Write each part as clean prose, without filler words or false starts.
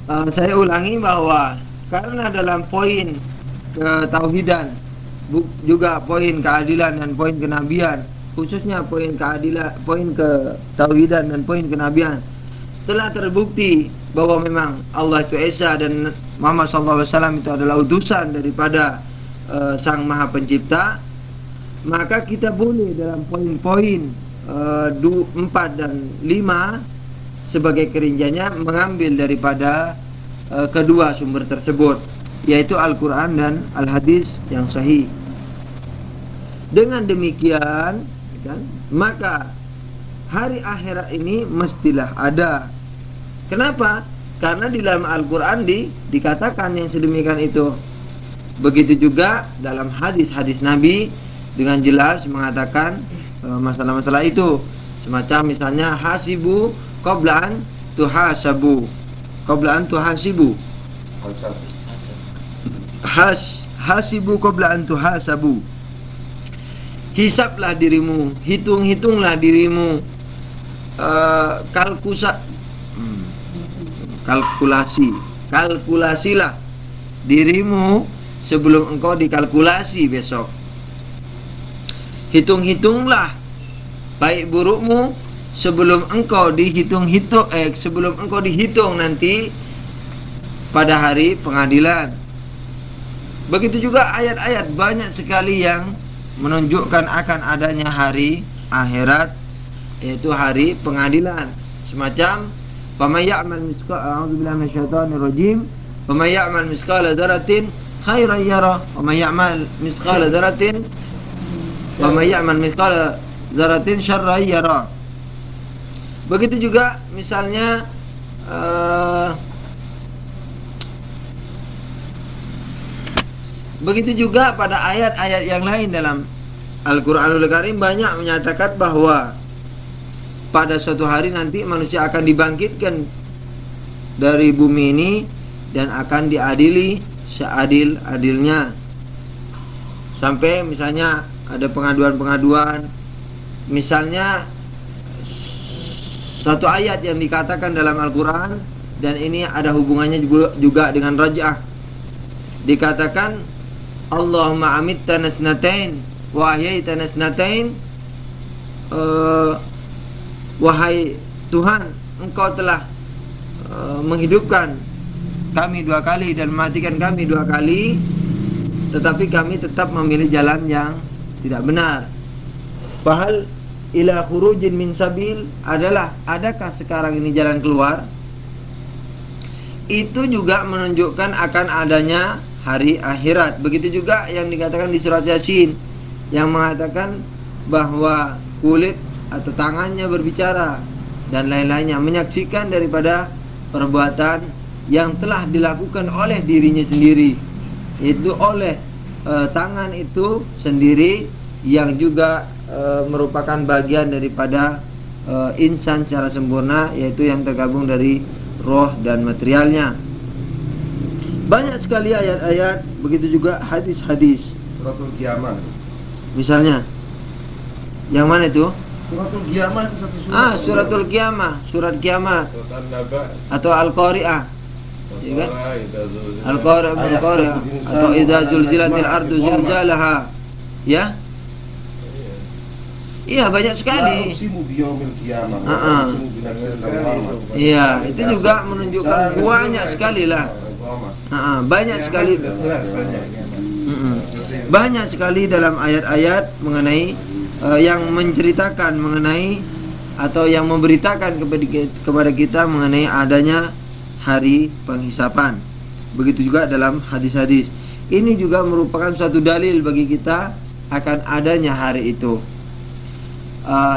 Saya ulangi bahwa karena dalam poin ketauhidan, juga poin keadilan dan poin kenabian, khususnya poin keadilan, poin ketauhidan dan poin kenabian, telah terbukti bahwa memang Allah itu Esa dan Muhammad SAW itu adalah utusan daripada Sang Maha Pencipta, maka kita boleh dalam poin-poin 4 dan 5 sebagai kerinjanya mengambil daripada kedua sumber tersebut, yaitu Al-Quran dan Al-Hadis yang sahih. Dengan demikian kan, maka hari akhirat ini mestilah ada. Kenapa? Karena di dalam Al-Quran dikatakan yang sedemikian itu. Begitu juga dalam hadis-hadis Nabi dengan jelas mengatakan masalah-masalah itu. Semacam misalnya hasibu qabla an tuhasabu, qabla an tuhasibu, hasibu qabla an tuhasabu. Hisablah dirimu, hitunglah dirimu, kalkulasilah dirimu sebelum engkau dikalkulasi besok. Hitunglah baik burukmu sebelum engkau sebelum engkau dihitung nanti pada hari pengadilan. Begitu juga ayat-ayat banyak sekali yang menunjukkan akan adanya hari akhirat, yaitu hari pengadilan. Semacam faman ya'mal mithqala, a'udzubillahi minasyaitonir rajim, faman ya'mal mithqala dzarratin khairan yarah wa man ya'mal mithqala dzarratin syarran yarah. Begitu juga misalnya begitu juga pada ayat-ayat yang lain dalam Al-Quranul Karim banyak menyatakan bahwa pada suatu hari nanti manusia akan dibangkitkan dari bumi ini dan akan diadili seadil-adilnya. Sampai misalnya ada pengaduan-pengaduan, misalnya satu ayat yang dikatakan dalam Al-Quran, dan ini ada hubungannya juga dengan raj'ah. Dikatakan Allahumma amittana snatain wa ahyaitana snatain, wahai Tuhan, engkau telah menghidupkan kami 2 kali dan mematikan kami 2 kali, tetapi kami tetap memilih jalan yang tidak benar. Fahal ila khurujin min sabil, adakah sekarang ini jalan keluar? Itu juga menunjukkan akan adanya hari akhirat. Begitu juga yang dikatakan di surat Yasin yang mengatakan bahwa kulit atau tangannya berbicara dan lain-lainnya, menyaksikan daripada perbuatan yang telah dilakukan oleh dirinya sendiri, itu oleh tangan itu sendiri yang juga merupakan bagian daripada insan secara sempurna, yaitu yang tergabung dari roh dan materialnya. Banyak sekali ayat-ayat, begitu juga hadis-hadis. Suratul Qiyamah. Misalnya, yang mana itu? Suratul Qiyamah itu satu surat. Suratul Qiyamah, surat kiamat, atau Al-Qari'ah, ya kan? Al-Qari'ah, atau idza zulzilatil ardu zilzalaha. Ya? Iya, banyak sekali. Iya, itu juga menunjukkan banyak sekali lah. Banyak sekali. Banyak sekali dalam ayat-ayat mengenai yang menceritakan mengenai atau yang memberitakan kepada kita mengenai adanya hari penghisapan. Begitu juga dalam hadis-hadis. Ini juga merupakan suatu dalil bagi kita akan adanya hari itu.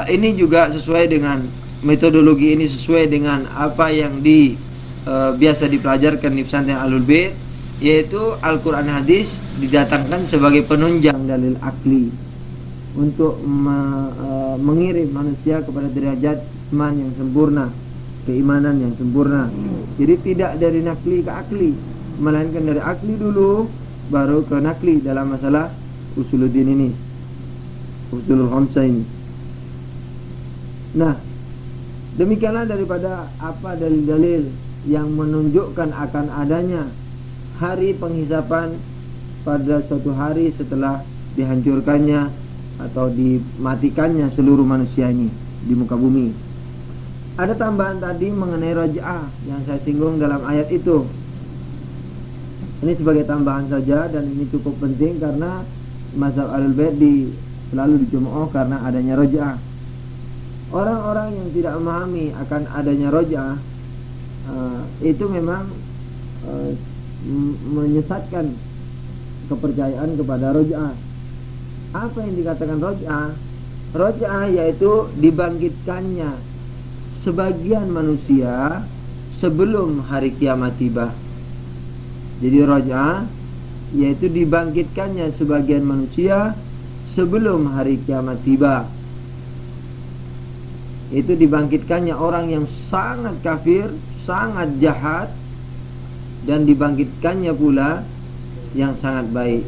Ini juga sesuai dengan metodologi ini, sesuai dengan apa yang biasa dipelajarkan di pesantren Ahlul Bait, yaitu Al-Quran hadis didatangkan sebagai penunjang dalil akli untuk mengirim manusia kepada derajat iman yang sempurna, keimanan yang sempurna. Jadi tidak dari nakli ke akli, melainkan dari akli dulu baru ke nakli dalam masalah usuluddin ini, usulul khamsah ini. Nah, demikianlah daripada apa dalil-dalil yang menunjukkan akan adanya hari penghisapan pada suatu hari setelah dihancurkannya atau dimatikannya seluruh manusia ini di muka bumi. Ada tambahan tadi mengenai raj'ah yang saya singgung dalam ayat itu. Ini sebagai tambahan saja, dan ini cukup penting karena mazhab Ahlul Bait selalu dicemooh karena adanya raj'ah. Orang-orang yang tidak memahami akan adanya raj'ah itu memang menyesatkan kepercayaan kepada raj'ah. Apa yang dikatakan raj'ah? Raj'ah yaitu dibangkitkannya sebagian manusia sebelum hari kiamat tiba. Jadi raj'ah yaitu dibangkitkannya sebagian manusia sebelum hari kiamat tiba. Itu dibangkitkannya orang yang sangat kafir, sangat jahat, dan dibangkitkannya pula yang sangat baik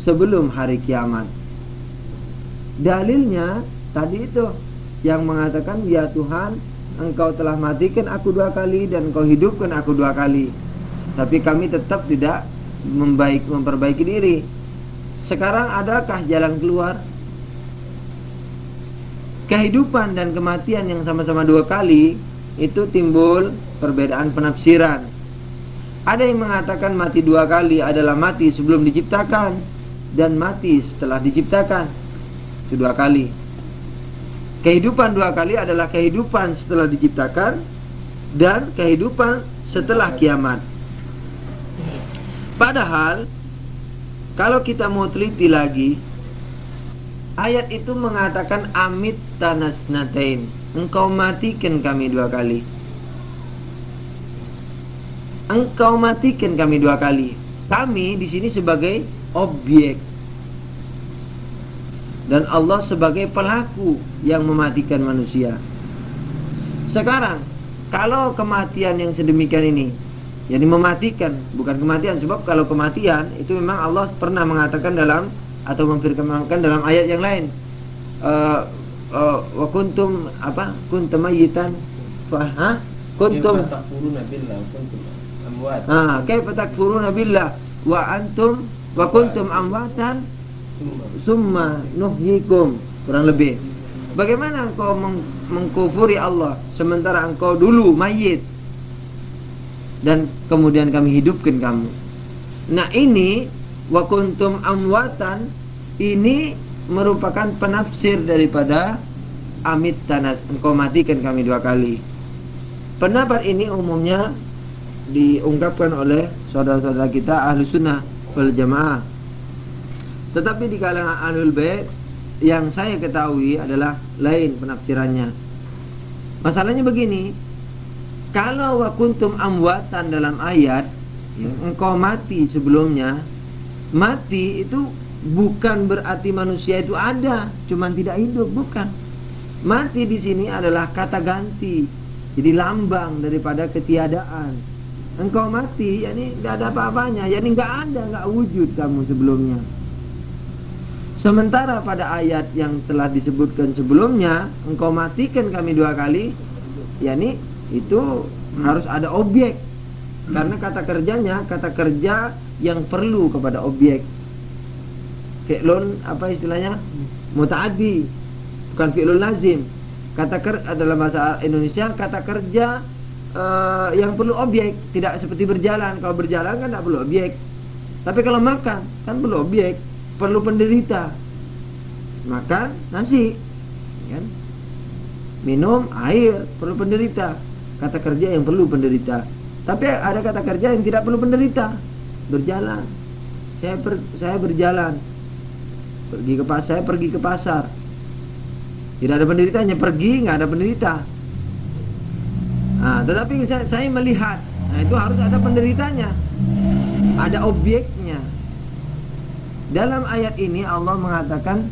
sebelum hari kiamat. Dalilnya tadi itu yang mengatakan, ya Tuhan, Engkau telah matikan aku 2 kali dan Engkau hidupkan aku 2 kali, tapi kami tetap tidak memperbaiki diri. Sekarang adakah jalan keluar? Kehidupan dan kematian yang sama-sama 2 kali itu timbul perbedaan penafsiran. Ada yang mengatakan mati 2 kali adalah mati sebelum diciptakan dan mati setelah diciptakan. Itu 2 kali. Kehidupan 2 kali adalah kehidupan setelah diciptakan dan kehidupan setelah kiamat. Padahal kalau kita mau teliti lagi, ayat itu mengatakan amit tanasnatain, engkau matikan kami 2 kali. Engkau matikan kami 2 kali. Kami di sini sebagai objek dan Allah sebagai pelaku yang mematikan manusia. Sekarang kalau kematian yang sedemikian ini, jadi mematikan, bukan kematian, sebab kalau kematian itu memang Allah pernah mengatakan dalam atau memfirmankan dalam ayat yang lain, wa kuntum kuntum mayyitan kuntum kaifa takfuruna billah wa antum wa kuntum amwatan summa nuhyikum. Kurang lebih, bagaimana engkau mengkufuri Allah sementara engkau dulu mayit dan kemudian kami hidupkan kamu. Nah, ini wa kuntum amwatan ini merupakan penafsir daripada amit tanas, engkau matikan kami 2 kali. Pendapat ini umumnya diungkapkan oleh saudara-saudara kita ahlu sunnah wal jamaah. Tetapi di kalangan Ahlul Bait yang saya ketahui adalah lain penafsirannya. Masalahnya begini, kalau wa kuntum amwatan dalam ayat engkau mati sebelumnya, mati itu bukan berarti manusia itu ada, cuman tidak hidup, bukan. Mati di sini adalah kata ganti, jadi lambang daripada ketiadaan. Engkau mati, yakni tidak ada apa-apanya, yakni nggak ada, nggak wujud kamu sebelumnya. Sementara pada ayat yang telah disebutkan sebelumnya, engkau matikan kami 2 kali, yakni itu harus ada objek. Karena kata kerjanya, kata kerja yang perlu kepada objek. Fi'lun, apa istilahnya? Muta'addi, bukan fi'lun lazim. Kata dalam bahasa Indonesia, kata kerja yang perlu objek, tidak seperti berjalan. Kalau berjalan kan tidak perlu objek. Tapi kalau makan kan perlu objek, perlu penderita. Makan nasi, kan? Minum air perlu penderita. Kata kerja yang perlu penderita. Tapi ada kata kerja yang tidak perlu penderita. Berjalan. Saya berjalan. Saya pergi ke pasar. Tidak ada penderitanya, pergi nggak ada penderita. Nah, tetapi saya melihat, nah itu harus ada penderitanya, ada objeknya. Dalam ayat ini Allah mengatakan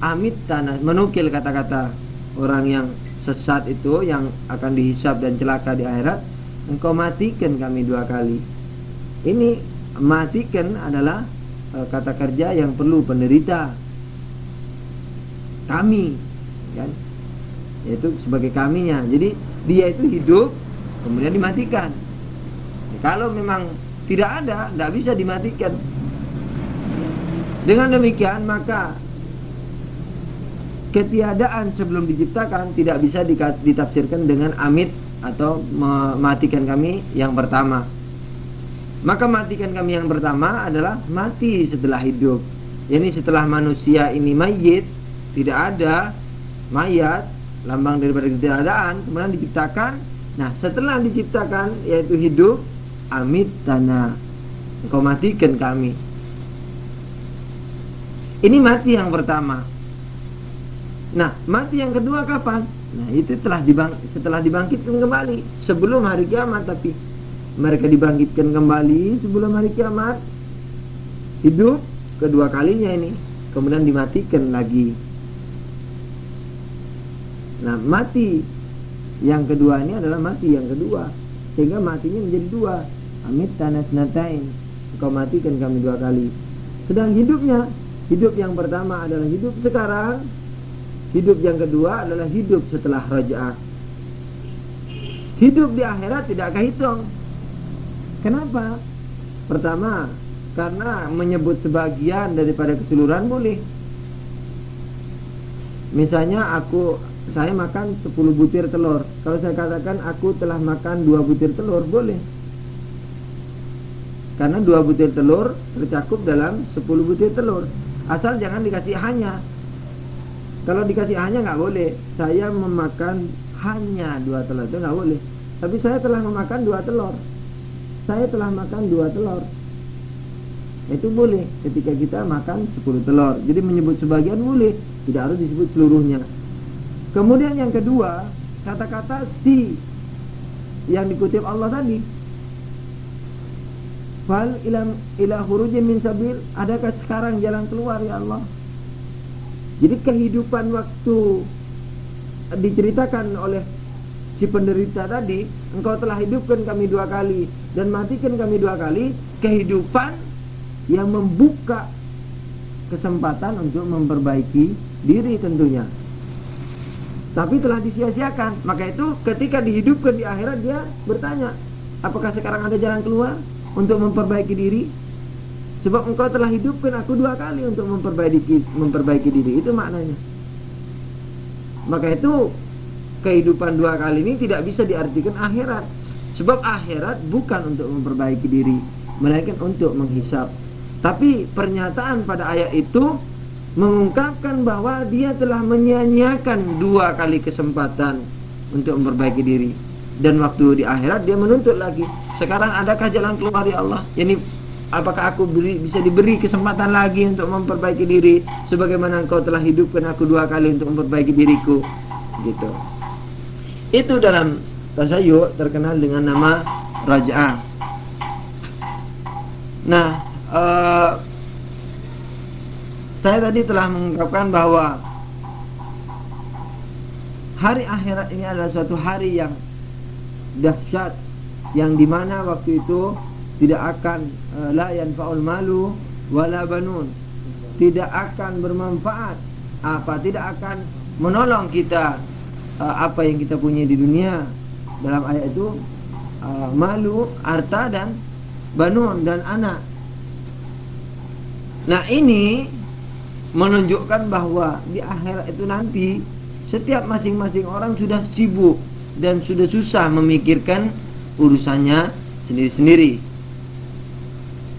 amit tanah, menukil kata-kata orang yang sesat itu yang akan dihisab dan celaka di akhirat. Engkau matikan kami 2 kali. Ini matikan adalah kata kerja yang perlu penderita. Kami, kan? Yaitu sebagai kaminya. Jadi dia itu hidup kemudian dimatikan. Kalau memang tidak ada, tidak bisa dimatikan. Dengan demikian maka ketiadaan sebelum diciptakan tidak bisa ditafsirkan dengan amit atau mematikan kami yang pertama. Maka matikan kami yang pertama adalah mati setelah hidup. Yani setelah manusia ini mayit, tidak ada mayat, lambang daripada ketiadaan, kemudian diciptakan. Nah, setelah diciptakan yaitu hidup, amit tanah, engkau matikan kami. Ini mati yang pertama. Nah, mati yang kedua kapan? Nah, itu setelah dibangkitkan kembali, sebelum hari kiamat. Tapi mereka dibangkitkan kembali sebelum hari kiamat, hidup kedua kalinya ini, kemudian dimatikan lagi. Nah, mati yang kedua ini adalah mati yang kedua, sehingga matinya menjadi dua. Amit tanas natain, engkau matikan kami dua kali. Sedang hidupnya, hidup yang pertama adalah hidup sekarang, hidup yang kedua adalah hidup setelah raja'ah. Hidup di akhirat tidak kehitung. Kenapa? Pertama, karena menyebut sebagian daripada keseluruhan boleh. Misalnya saya makan 10 butir telur. Kalau saya katakan aku telah makan 2 butir telur, boleh. Karena 2 butir telur tercakup dalam 10 butir telur. Asal jangan dikasih hanya. Kalau dikasih hanya nggak boleh. Saya memakan hanya 2 telur, itu nggak boleh. Tapi saya telah memakan 2 telur. Saya telah makan 2 telur. Itu boleh ketika kita makan 10 telur. Jadi menyebut sebagian boleh, tidak harus disebut seluruhnya. Kemudian yang kedua, kata-kata si yang dikutip Allah tadi, fal ila khurujin min sabil, adakah sekarang jalan keluar ya Allah? Jadi kehidupan waktu diceritakan oleh si penderita tadi, engkau telah hidupkan kami 2 kali dan matikan kami 2 kali, kehidupan yang membuka kesempatan untuk memperbaiki diri tentunya. Tapi telah disia-siakan. Maka itu ketika dihidupkan di akhirat, dia bertanya, apakah sekarang ada jalan keluar untuk memperbaiki diri? Sebab engkau telah hidupkan aku 2 kali untuk memperbaiki diri. Itu maknanya. Maka itu kehidupan 2 kali ini tidak bisa diartikan akhirat. Sebab akhirat bukan untuk memperbaiki diri, melainkan untuk menghisap. Tapi pernyataan pada ayat itu mengungkapkan bahwa dia telah menyia-nyiakan 2 kali kesempatan untuk memperbaiki diri. Dan waktu di akhirat dia menuntut lagi, sekarang adakah jalan keluar ya Allah? Yani apakah aku bisa diberi kesempatan lagi untuk memperbaiki diri, sebagaimana engkau telah hidupkan aku 2 kali untuk memperbaiki diriku, gitu. Itu dalam tasayyuh terkenal dengan nama raja'ah. Nah, saya tadi telah mengungkapkan bahwa hari akhirat ini adalah suatu hari yang dahsyat, yang dimana waktu itu tidak akan la yanfa'ul malu wala banun, tidak akan bermanfaat tidak akan menolong kita apa yang kita punya di dunia. Dalam ayat itu malu, harta, dan banun, dan anak. Nah, ini menunjukkan bahwa di akhirat itu nanti setiap masing-masing orang sudah sibuk dan sudah susah memikirkan urusannya sendiri-sendiri.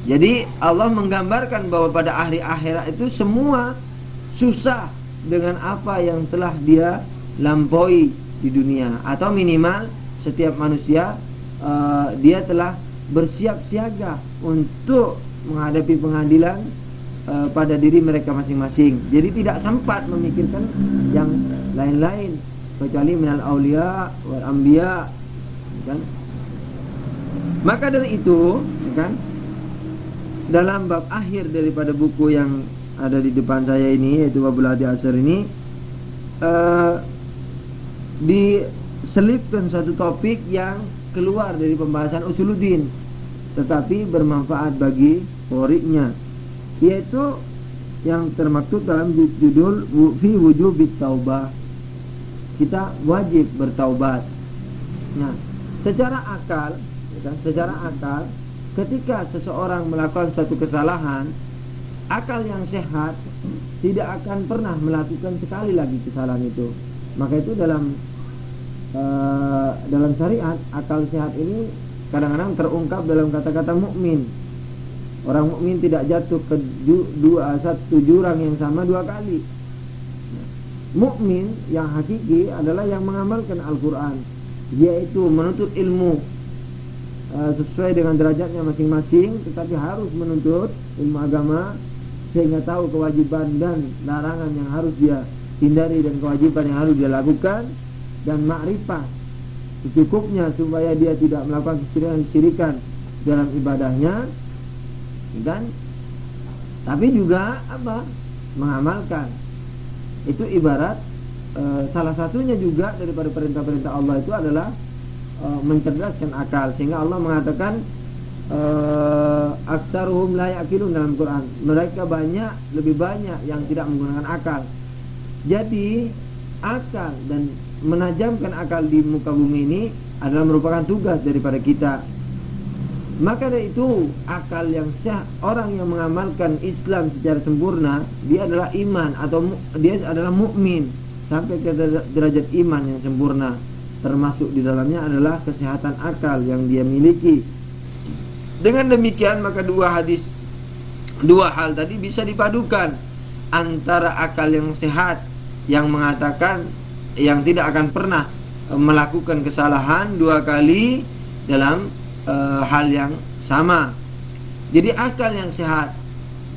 Jadi Allah menggambarkan bahwa pada hari akhirat itu semua susah dengan apa yang telah dia lampaui di dunia, atau minimal setiap manusia dia telah bersiap siaga untuk menghadapi pengadilan pada diri mereka masing-masing. Jadi tidak sempat memikirkan yang lain-lain kecuali minal aulia wal anbiya, kan? Maka dari itu, kan, dalam bab akhir daripada buku yang ada di depan saya ini, yaitu Babul Hadi Asar ini, diselipkan satu topik yang keluar dari pembahasan usuluddin, tetapi bermanfaat bagi qori'nya, yaitu yang termaktub dalam judul fi wujubit taubah. Kita wajib bertaubat. Nah, Secara akal, ya kan? Secara akal, ketika seseorang melakukan suatu kesalahan, akal yang sehat tidak akan pernah melakukan sekali lagi kesalahan itu. Maka itu dalam syariat, akal sehat ini kadang-kadang terungkap dalam kata-kata mukmin. Orang mukmin tidak jatuh ke satu jurang yang sama dua kali. Mukmin yang hakiki adalah yang mengamalkan Al-Quran, yaitu menuntut ilmu sesuai dengan derajatnya masing-masing, tetapi harus menuntut ilmu agama sehingga tahu kewajiban dan larangan yang harus dia hindari dan kewajiban yang harus dia lakukan, dan ma'rifah secukupnya supaya dia tidak melakukan kesyirikan dalam ibadahnya, dan tapi juga mengamalkan. Itu ibarat salah satunya juga daripada perintah-perintah Allah itu adalah mencerdaskan akal, sehingga Allah mengatakan aktsaruhum la ya'qilun dalam Quran. Mereka lebih banyak yang tidak menggunakan akal. Jadi akal dan menajamkan akal di muka bumi ini adalah merupakan tugas daripada kita. Maka dari itu akal yang sah, orang yang mengamalkan Islam secara sempurna, dia adalah iman atau dia adalah mukmin sampai ke derajat iman yang sempurna. Termasuk di dalamnya adalah kesehatan akal yang dia miliki. Dengan demikian maka dua hal tadi bisa dipadukan, antara akal yang sehat yang mengatakan yang tidak akan pernah melakukan kesalahan dua kali dalam hal yang sama. Jadi akal yang sehat.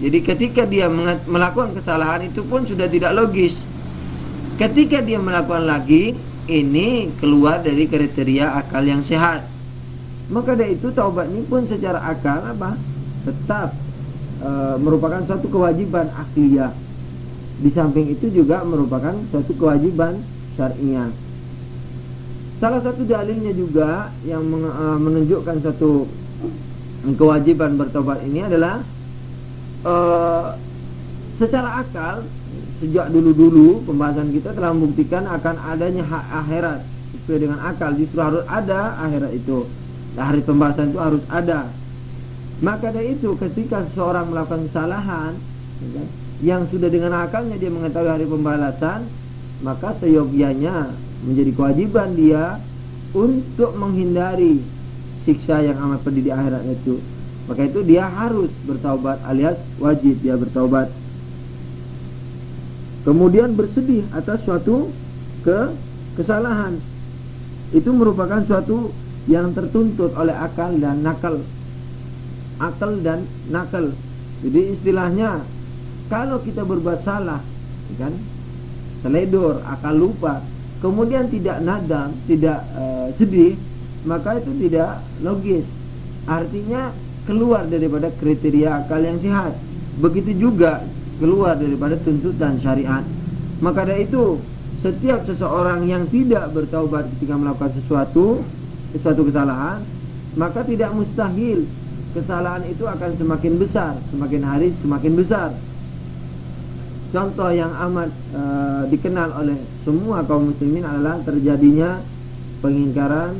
Jadi ketika dia melakukan kesalahan itu pun sudah tidak logis. Ketika dia melakukan lagi, ini keluar dari kriteria akal yang sehat. Maka dari itu taubat ini pun secara akal tetap merupakan suatu kewajiban akliyah. Di samping itu juga merupakan suatu kewajiban syariah. Salah satu dalilnya juga yang menunjukkan satu kewajiban bertobat ini adalah secara akal, sejak dulu-dulu pembahasan kita telah membuktikan akan adanya hak akhirat. Sesuai dengan akal justru harus ada akhirat itu. Hari pembahasan itu harus ada. Maka dari itu ketika seseorang melakukan kesalahan yang sudah dengan akalnya dia mengetahui hari pembalasan, maka seyogyanya menjadi kewajiban dia untuk menghindari siksa yang amat pedih di akhirat itu. Maka itu dia harus bertaubat, alias wajib dia bertaubat. Kemudian bersedih atas suatu kesalahan. Itu merupakan suatu yang tertuntut oleh akal dan nakal. Akal dan nakal. Jadi istilahnya kalau kita berbuat salah, kan, teledor, akal lupa, kemudian tidak nadam, tidak sedih, maka itu tidak logis. Artinya keluar daripada kriteria akal yang sehat. Begitu juga keluar daripada tuntutan syariat. Maka dari itu setiap seseorang yang tidak bertaubat ketika melakukan sesuatu kesalahan, maka tidak mustahil kesalahan itu akan semakin besar, semakin hari semakin besar. Contoh yang amat dikenal oleh semua kaum muslimin adalah terjadinya pengingkaran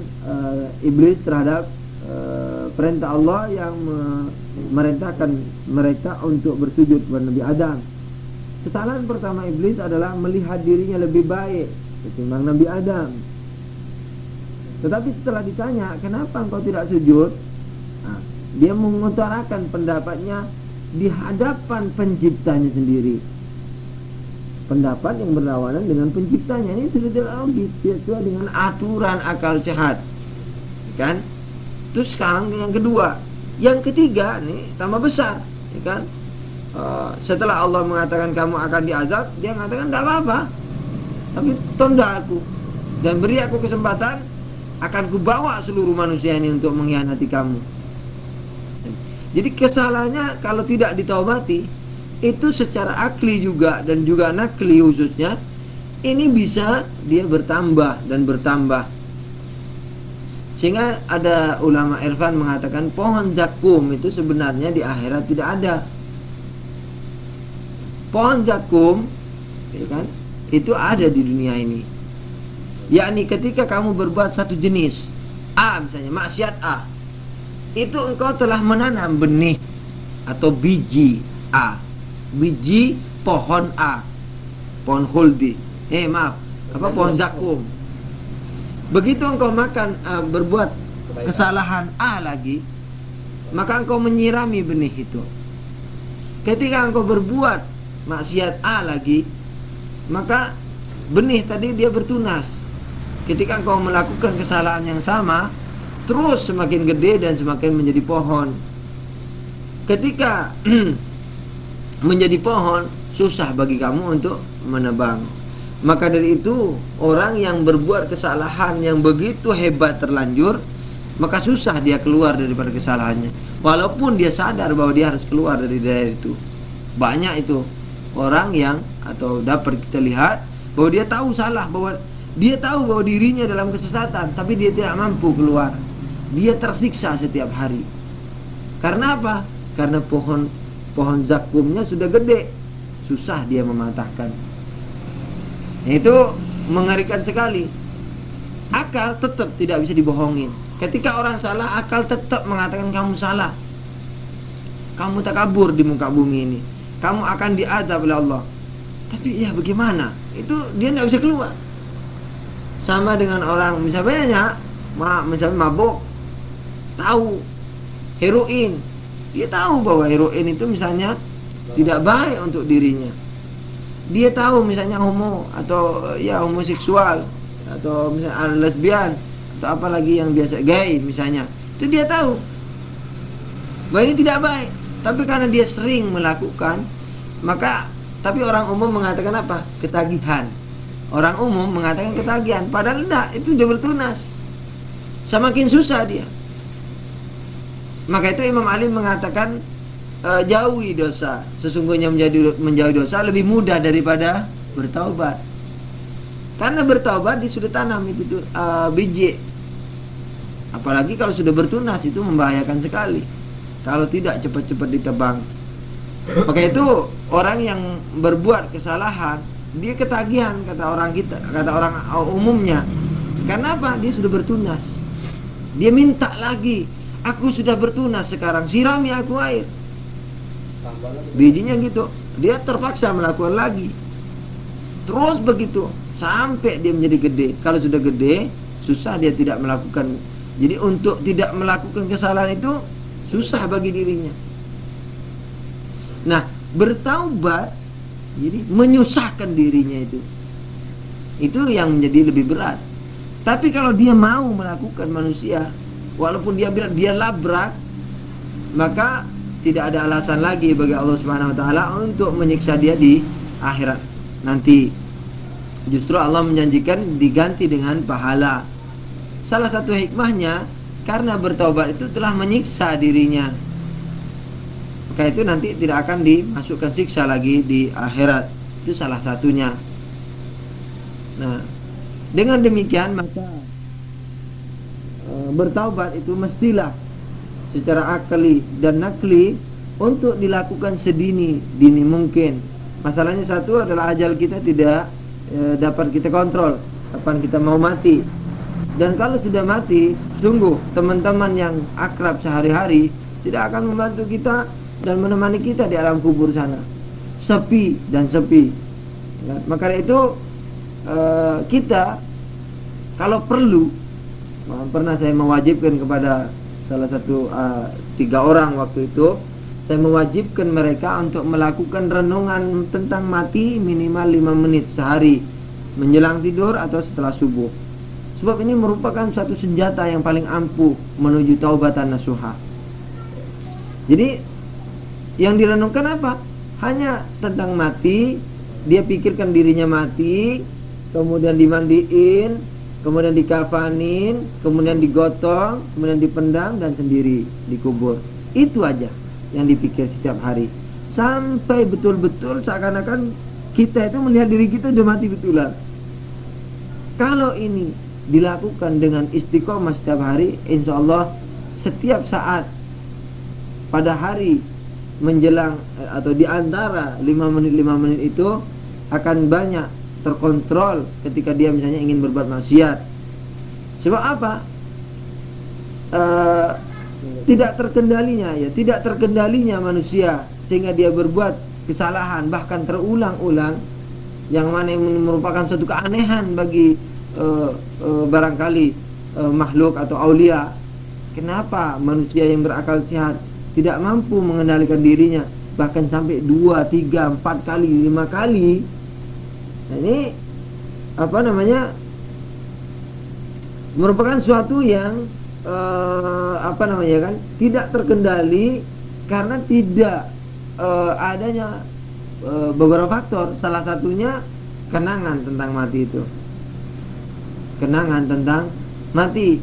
iblis terhadap perintah Allah yang memerintahkan mereka untuk bersujud kepada Nabi Adam. Kesalahan pertama iblis adalah melihat dirinya lebih baik ketimbang Nabi Adam. Tetapi setelah ditanya, kenapa engkau tidak sujud? Dia mengutarakan pendapatnya di hadapan penciptanya sendiri. Pendapat yang berlawanan dengan penciptanya ini sudah tidak logis, sesuai dengan aturan akal sehat, kan? Terus sekarang yang kedua, yang ketiga nih tambah besar, ya kan? Setelah Allah mengatakan kamu akan diazab, dia mengatakan tidak apa-apa, tapi tunda aku dan beri aku kesempatan, akan kubawa seluruh manusia ini untuk mengkhianati kamu. Jadi kesalahannya kalau tidak ditaubati, itu secara akli juga dan juga nakli khususnya, ini bisa dia bertambah dan bertambah. Sehingga ada ulama irfan mengatakan pohon zakum itu sebenarnya di akhirat tidak ada. Pohon zakum, ya kan, itu ada di dunia ini. Yakni ketika kamu berbuat satu jenis A misalnya, maksiat A, itu engkau telah menanam benih atau biji A, biji pohon A, pohon huldi, pohon zakum. Begitu engkau makan, berbuat kesalahan A lagi, maka engkau menyirami benih itu. Ketika engkau berbuat maksiat A lagi, maka benih tadi dia bertunas. Ketika engkau melakukan kesalahan yang sama, terus semakin gede dan semakin menjadi pohon. Ketika menjadi pohon, susah bagi kamu untuk menebang. Maka dari itu, orang yang berbuat kesalahan yang begitu hebat terlanjur, maka susah dia keluar daripada kesalahannya. Walaupun dia sadar bahwa dia harus keluar dari daerah itu. Banyak itu orang yang, atau dapat kita lihat bahwa dia tahu salah, bahwa dia tahu bahwa dirinya dalam kesesatan, tapi dia tidak mampu keluar. Dia tersiksa setiap hari. Karena apa? Karena pohon zakumnya sudah gede, susah dia mematahkan. Itu mengerikan sekali. Akal tetap tidak bisa dibohongin. Ketika orang salah, akal tetap mengatakan kamu salah. Kamu takabur di muka bumi ini. Kamu akan diazab oleh Allah. Tapi ya bagaimana? Itu dia tidak bisa keluar. Sama dengan orang misalnya mabuk, tahu heroin, dia tahu bahwa heroin itu misalnya tidak baik untuk dirinya. Dia tahu misalnya homo atau ya homoseksual atau misalnya lesbian atau apalagi yang biasa gay misalnya, itu dia tahu bahwa ini tidak baik. Tapi karena dia sering melakukan, maka tapi orang umum mengatakan apa? Ketagihan. Orang umum mengatakan ketagihan, padahal tidak, itu sudah bertunas. Semakin susah dia. Maka itu Imam Ali mengatakan jauhi dosa. Sesungguhnya menjauhi dosa lebih mudah daripada bertaubat. Karena bertaubat dia sudah tanam itu biji. Apalagi kalau sudah bertunas, itu membahayakan sekali. Kalau tidak cepat-cepat ditebang. Maka itu orang yang berbuat kesalahan, dia ketagihan, kata orang umumnya. Karena apa? Dia sudah bertunas. Dia minta lagi, aku sudah bertunas sekarang, sirami aku air. Bijinya gitu, dia terpaksa melakukan lagi. Terus begitu sampai dia menjadi gede. Kalau sudah gede, susah dia tidak melakukan. Jadi untuk tidak melakukan kesalahan itu susah bagi dirinya. Nah, bertaubat jadi menyusahkan dirinya itu yang menjadi lebih berat. Tapi kalau dia mau melakukan manusia, walaupun dia berat, dia labrak, maka tidak ada alasan lagi bagi Allah Subhanahu wa taala untuk menyiksa dia di akhirat nanti. Justru Allah menjanjikan diganti dengan pahala. Salah satu hikmahnya, karena bertaubat itu telah menyiksa dirinya, maka itu nanti tidak akan dimasukkan siksa lagi di akhirat. Itu salah satunya. Nah, dengan demikian maka bertaubat itu mestilah secara akli dan nakli untuk dilakukan sedini mungkin. Masalahnya satu adalah ajal kita tidak dapat kita kontrol kapan kita mau mati. Dan kalau sudah mati, sungguh teman-teman yang akrab sehari-hari tidak akan membantu kita dan menemani kita di alam kubur sana. Sepi dan sepi. Ya, maka itu kita kalau perlu, pernah saya mewajibkan kepada salah satu 3 orang waktu itu, saya mewajibkan mereka untuk melakukan renungan tentang mati minimal 5 menit sehari, menjelang tidur atau setelah subuh. Sebab ini merupakan suatu senjata yang paling ampuh menuju taubatan nasuha. Jadi yang direnungkan apa? Hanya tentang mati. Dia pikirkan dirinya mati, kemudian dimandiin, kemudian dikafanin, kemudian digotong, kemudian dipendam dan sendiri dikubur. Itu aja yang dipikir setiap hari. Sampai betul-betul seakan-akan kita itu melihat diri kita sudah mati betulan. Kalau ini dilakukan dengan istiqomah setiap hari, insya Allah setiap saat pada hari menjelang atau di antara 5 menit itu akan banyak terkontrol ketika dia misalnya ingin berbuat maksiat. Sebab apa? eh, tidak terkendalinya manusia sehingga dia berbuat kesalahan bahkan terulang-ulang, yang mana ini merupakan suatu keanehan bagi barangkali makhluk atau aulia. Kenapa manusia yang berakal sehat tidak mampu mengendalikan dirinya bahkan sampai 2, 3, 4 kali, 5 kali? Nah, ini merupakan suatu yang tidak terkendali karena tidak adanya beberapa faktor. Salah satunya kenangan tentang mati itu. Kenangan tentang mati.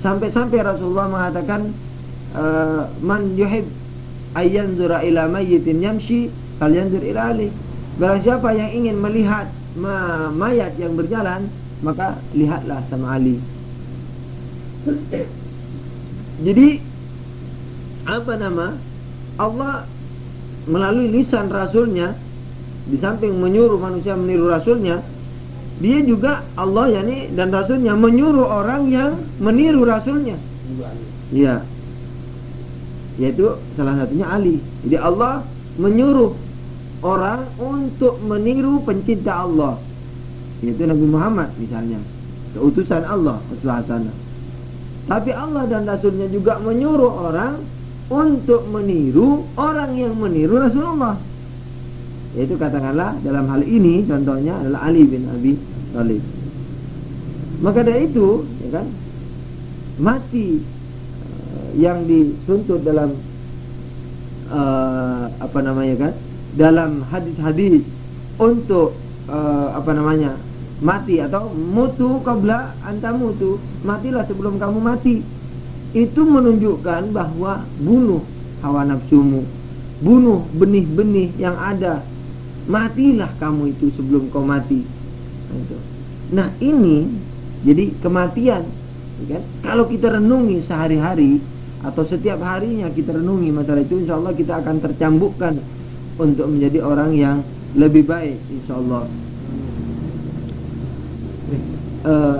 Sampai-sampai Rasulullah mengatakan man yuhib ayyanzura ila mayyitin yamshi falyanzur ila ali. Barang siapa yang ingin melihat mayat yang berjalan, maka lihatlah sama Ali. Jadi Allah melalui lisan Rasulnya, di samping menyuruh manusia meniru Rasulnya, dia juga Allah dan Rasulnya menyuruh orang yang meniru Rasulnya. Ya, yaitu salah satunya Ali. Jadi Allah menyuruh orang untuk meniru pencinta Allah, yaitu Nabi Muhammad misalnya, keutusan Allah Subhanahu. Tapi Allah dan Rasulnya juga menyuruh orang untuk meniru orang yang meniru Rasulullah. Yaitu katakanlah dalam hal ini contohnya adalah Ali bin Abi Thalib. Maka dari itu, ya kan, mati yang dituntut dalam dalam hadis-hadis untuk mati atau mutu qabla anta mutu, matilah sebelum kamu mati. Itu menunjukkan bahwa bunuh hawa nafsumu, bunuh benih-benih yang ada, matilah kamu itu sebelum kau mati. Nah ini jadi kematian, ya kan? Kalau kita renungi sehari-hari atau setiap harinya kita renungi masalah itu, insya Allah kita akan tercambukkan untuk menjadi orang yang lebih baik, insya Allah.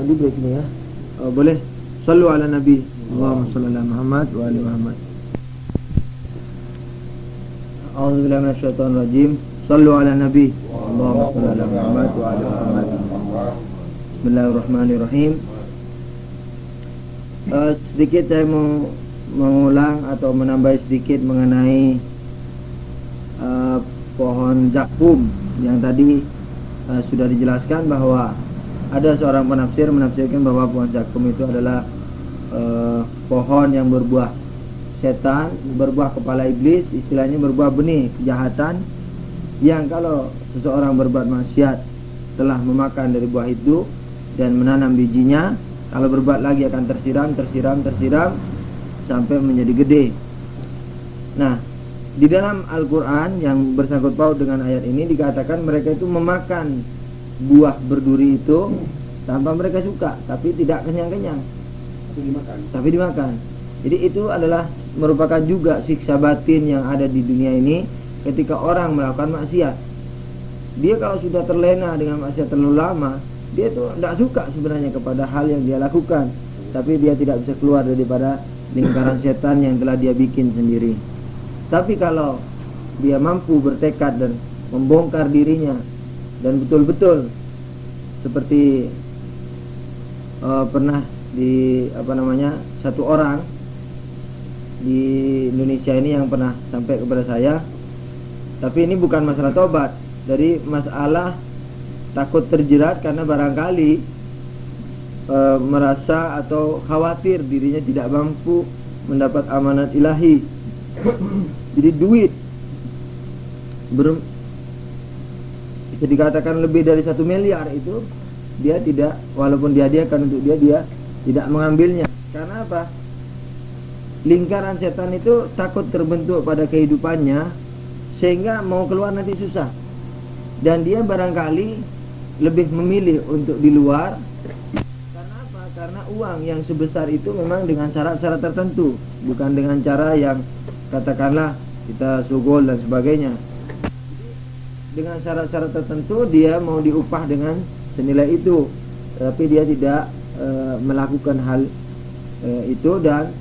Di break ini ya, boleh. Sallu ala Nabi, Allahumma salli ala Muhammad wa ali Muhammad. A'udzubillahi minasyaitonir rajim. Sallu ala Nabi, Allahumma salli ala Muhammad wa ali Muhammad. Bismillahirrahmanirrahim. Sedikit saya mau mengulang atau menambah sedikit mengenai pohon zakum yang tadi sudah dijelaskan bahwa ada seorang penafsir menafsirkan bahwa pohon zakum itu adalah pohon yang berbuah setan, berbuah kepala iblis, istilahnya berbuah benih kejahatan, yang kalau seseorang berbuat maksiat telah memakan dari buah itu dan menanam bijinya, kalau berbuat lagi akan tersiram sampai menjadi gede. Nah, di dalam Al-Quran yang bersangkut paut dengan ayat ini dikatakan mereka itu memakan buah berduri itu tanpa mereka suka, tapi tidak kenyang-kenyang, tapi dimakan. Jadi itu adalah merupakan juga siksa batin yang ada di dunia ini ketika orang melakukan maksiat. Dia kalau sudah terlena dengan maksiat terlalu lama, dia itu tidak suka sebenarnya kepada hal yang dia lakukan, tapi dia tidak bisa keluar daripada lingkaran setan yang telah dia bikin sendiri. Tapi kalau dia mampu bertekad dan membongkar dirinya dan betul-betul seperti pernah di satu orang di Indonesia ini yang pernah sampai kepada saya, tapi ini bukan masalah tobat, dari masalah takut terjerat karena barangkali merasa atau khawatir dirinya tidak mampu mendapat amanat ilahi. Jadi duit bisa dikatakan lebih dari 1 miliar itu dia tidak, walaupun dihadiahkan untuk dia tidak mengambilnya. Karena apa? Lingkaran setan itu takut terbentuk pada kehidupannya sehingga mau keluar nanti susah. Dan dia barangkali lebih memilih untuk di luar. Karena apa? Karena uang yang sebesar itu memang dengan syarat-syarat tertentu, bukan dengan cara yang katakanlah kita sugol dan sebagainya. Dengan syarat-syarat tertentu dia mau diupah dengan senilai itu, tapi dia tidak melakukan hal itu, dan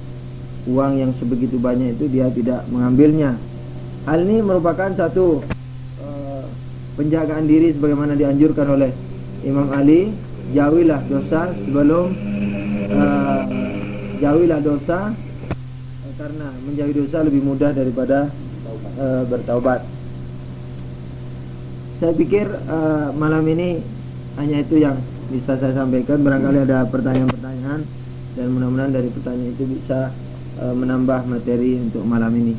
uang yang sebegitu banyak itu dia tidak mengambilnya. Hal ini merupakan satu penjagaan diri sebagaimana dianjurkan oleh Imam Ali. Jauhilah dosa sebelum jauhilah dosa, karena menjauhi dosa lebih mudah daripada bertaubat. Saya pikir malam ini hanya itu yang bisa saya sampaikan. Barangkali ada pertanyaan-pertanyaan, dan mudah-mudahan dari pertanyaan itu bisa menambah materi untuk malam ini.